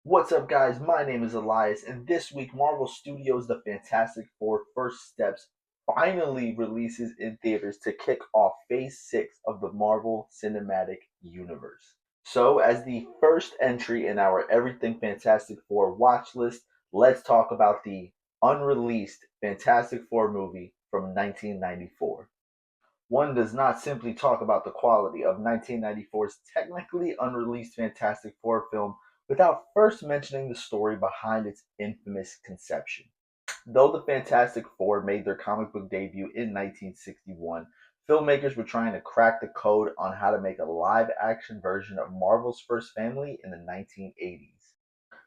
What's up, guys? My name is Elias, and this week, Marvel Studios' The Fantastic Four First Steps finally releases in theaters to kick off Phase 6 of the Marvel Cinematic Universe. So, as the first entry in our Everything Fantastic Four watch list, let's talk about the unreleased Fantastic Four movie from 1994. One does not simply talk about the quality of 1994's technically unreleased Fantastic Four film without first mentioning the story behind its infamous conception. Though the Fantastic Four made their comic book debut in 1961, filmmakers were trying to crack the code on how to make a live action version of Marvel's first family in the 1980s.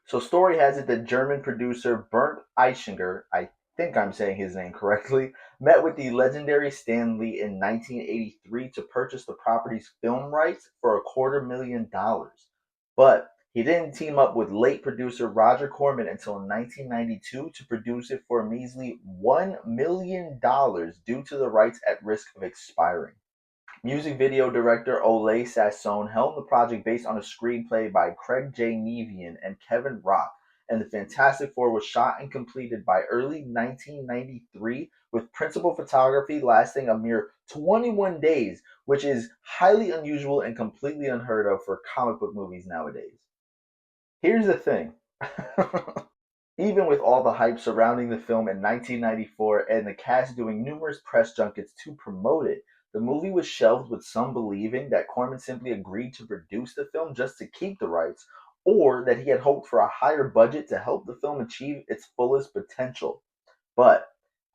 So story has it that German producer Bernd Eichinger, I think I'm saying his name correctly, met with the legendary Stan Lee in 1983 to purchase the property's film rights for $250,000. But he didn't team up with late producer Roger Corman until 1992 to produce it for a measly $1 million due to the rights at risk of expiring. Music video director Ole Sassoon helmed the project based on a screenplay by Craig J. Nevian and Kevin Rock, and The Fantastic Four was shot and completed by early 1993, with principal photography lasting a mere 21 days, which is highly unusual and completely unheard of for comic book movies nowadays. Here's the thing. Even with all the hype surrounding the film in 1994 and the cast doing numerous press junkets to promote it, the movie was shelved, with some believing that Corman simply agreed to produce the film just to keep the rights, or that he had hoped for a higher budget to help the film achieve its fullest potential. But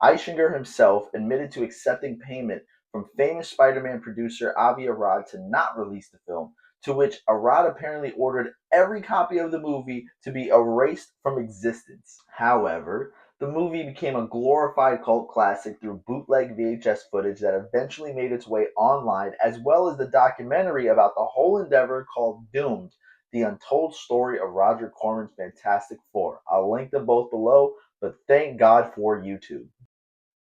Eichinger himself admitted to accepting payment from famous Spider-Man producer Avi Arad to not release the film, to which Arad apparently ordered every copy of the movie to be erased from existence. However, the movie became a glorified cult classic through bootleg VHS footage that eventually made its way online, as well as the documentary about the whole endeavor called Doomed: The Untold Story of Roger Corman's Fantastic Four. I'll link them both below, but thank God for YouTube.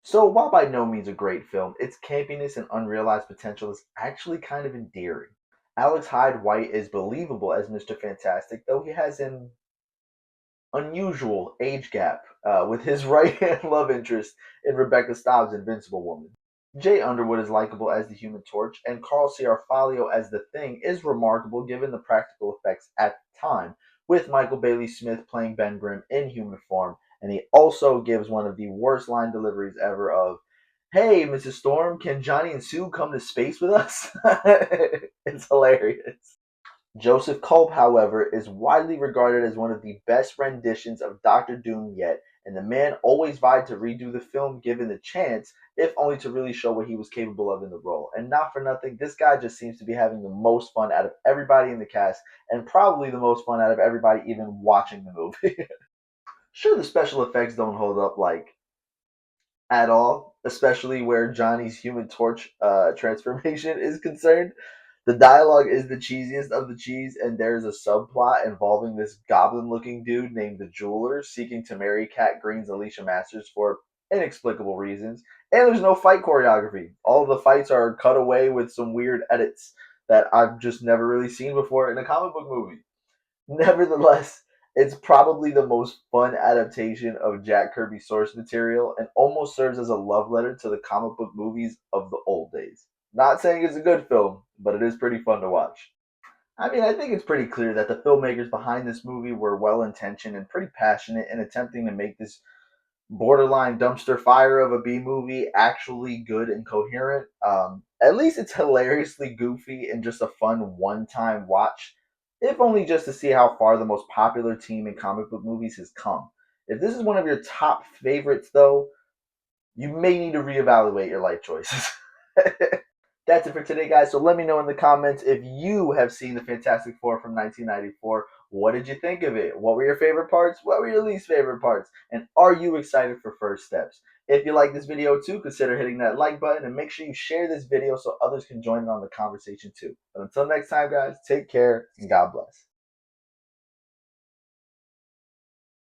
So, while by no means a great film, its campiness and unrealized potential is actually kind of endearing. Alex Hyde White is believable as Mr. Fantastic, though he has an unusual age gap with his right hand love interest in Rebecca Staub's Invincible Woman. Jay Underwood is likable as the Human Torch, and Carl Ciarfalio as the Thing is remarkable given the practical effects at the time, with Michael Bailey Smith playing Ben Grimm in human form, and he also gives one of the worst line deliveries ever of, "Hey, Mrs. Storm, can Johnny and Sue come to space with us?" It's hilarious. Joseph Culp, however, is widely regarded as one of the best renditions of Doctor Doom yet, and the man always vied to redo the film given the chance, if only to really show what he was capable of in the role. And not for nothing, this guy just seems to be having the most fun out of everybody in the cast, and probably the most fun out of everybody even watching the movie. Sure, the special effects don't hold up like at all, especially where Johnny's Human Torch transformation is concerned. The dialogue is the cheesiest of the cheese, and there's a subplot involving this goblin-looking dude named the Jeweler seeking to marry Kat Green's Alicia Masters for inexplicable reasons. And there's no fight choreography. All of the fights are cut away with some weird edits that I've just never really seen before in a comic book movie. Nevertheless, it's probably the most fun adaptation of Jack Kirby's source material and almost serves as a love letter to the comic book movies of the old days. Not saying it's a good film, but it is pretty fun to watch. I mean, I think it's pretty clear that the filmmakers behind this movie were well intentioned and pretty passionate in attempting to make this borderline dumpster fire of a B movie actually good and coherent. At least it's hilariously goofy and just a fun one time watch, if only just to see how far the most popular team in comic book movies has come. If this is one of your top favorites, though, you may need to reevaluate your life choices. That's it for today, guys. So let me know in the comments if you have seen the Fantastic Four from 1994. What did you think of it? What were your favorite parts? What were your least favorite parts? And are you excited for First Steps? If you like this video too, consider hitting that like button and make sure you share this video so others can join in on the conversation too. But until next time, guys, take care and God bless.